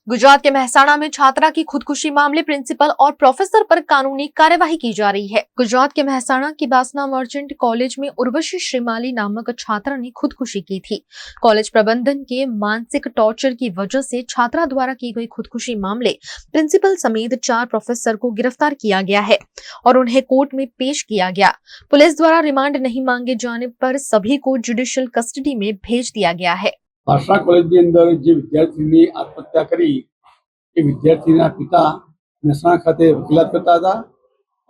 गुजरात के मेहसाणा में छात्रा की खुदकुशी मामले प्रिंसिपल और प्रोफेसर पर कानूनी कार्यवाही की जा रही है। गुजरात के मेहसाणा की बासना मर्चेंट कॉलेज में उर्वशी श्रीमाली नामक छात्रा ने खुदकुशी की थी। कॉलेज प्रबंधन के मानसिक टॉर्चर की वजह से छात्रा द्वारा की गई खुदकुशी मामले प्रिंसिपल समेत 4 प्रोफेसर को गिरफ्तार किया गया है और उन्हें कोर्ट में पेश किया गया। पुलिस द्वारा रिमांड नहीं मांगे जाने पर सभी को जुडिशियल कस्टडी में भेज दिया गया है। बासना कॉलेजની અંદર જે વિદ્યાર્થીની આત્મહત્યા કરી એ વિદ્યાર્થીના પિતા મહેસાણા ખાતે વકીલાત કરતા હતા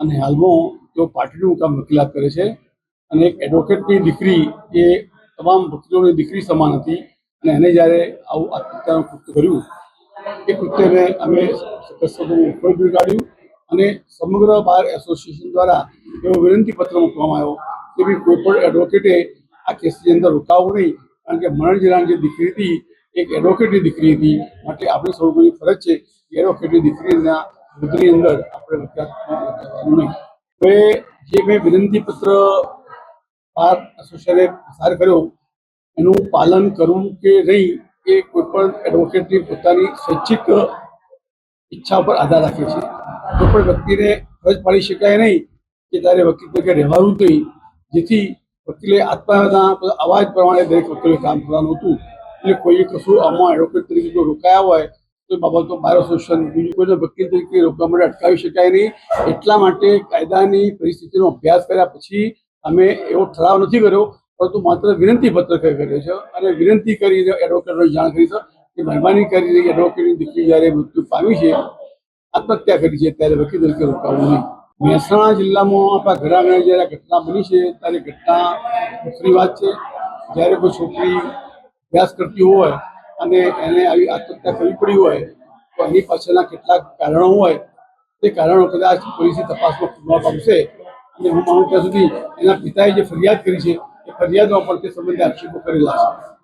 અને હાલમાં તેઓ પાટણનું કામ વકીલાત કરે છે અને એક એડવોકેટની દીકરી એ તમામ વકીલોની દીકરી સમાન હતી અને એને જ્યારે આવું આત્મહત્યાનું કૃત્ય કર્યું એ કૃત્યને અમે સખત કાઢ્યું અને સમગ્ર બાર એસોસિએશન દ્વારા એવો વિનંતીપત્ર મૂકવામાં આવ્યો કે ભાઈ કોઈ પણ એડવોકેટે આ કેસની અંદર રોકાવું નહીં, કારણ કે મરણ જનાર જે દીકરી હતી એક એડવોકેટની દીકરી હતી, માટે આપણે સૌની ફરજ છે કે એડવોકેટની દીકરીના વૃદ્ધની અંદર આપણે વકીલાત નહીં. હવે જે મેં વિનંતીપત્ર બાર એસોસિએશને પસાર કર્યો એનું પાલન કરવું કે નહીં એ કોઈ પણ એડવોકેટની પોતાની સ્વૈચ્છિક ઈચ્છા પર આધાર રાખે છે. કોઈ પણ વ્યક્તિને ફરજ પાડી શકાય નહીં કે તારે વકીલ તરીકે રહેવાનું નહીં, જેથી વકીલે આત્મહત્યાના અવાજ પ્રમાણે દરેક વકીલે કામ કરવાનું હતું. એટલે કોઈએ કશું આમાં એડવોકેટ તરીકે જો રોકાયા હોય તો એ બાબતો બાર એસોસિએશન બીજું કોઈને વકીલ તરીકે રોકવા માટે અટકાવી શકાય નહીં. એટલા માટે કાયદાની પરિસ્થિતિનો અભ્યાસ કર્યા પછી અમે એવો ઠરાવ નથી કર્યો, પરંતુ માત્ર વિનંતીપત્ર કર્યો છે અને વિનંતી કરીને એડવોકેટને જાણ કરી છે કે મહેરબાની કરીને એડવોકેટની દીકરી જ્યારે મૃત્યુ પામી છે, આત્મહત્યા કરી છે, ત્યારે વકીલ તરીકે રોકાવું નહીં. મહેસાણા જિલ્લામાં આપણા ઘણા ઘણા જ્યારે ઘટના બની છે ત્યારે ઘટના દુઃખની વાત છે. જ્યારે કોઈ છોકરી અભ્યાસ કરતી હોય અને એને આવી આત્મહત્યા કરવી પડી હોય તો એની પાછળના કેટલાક કારણો હોય, તે કારણો કદાચ પોલીસની તપાસમાં ખુલવા પામશે અને હું માનું ત્યાં સુધી એના પિતાએ જે ફરિયાદ કરી છે એ ફરિયાદમાં પણ તે સંબંધે આક્ષેપો કરેલા છે.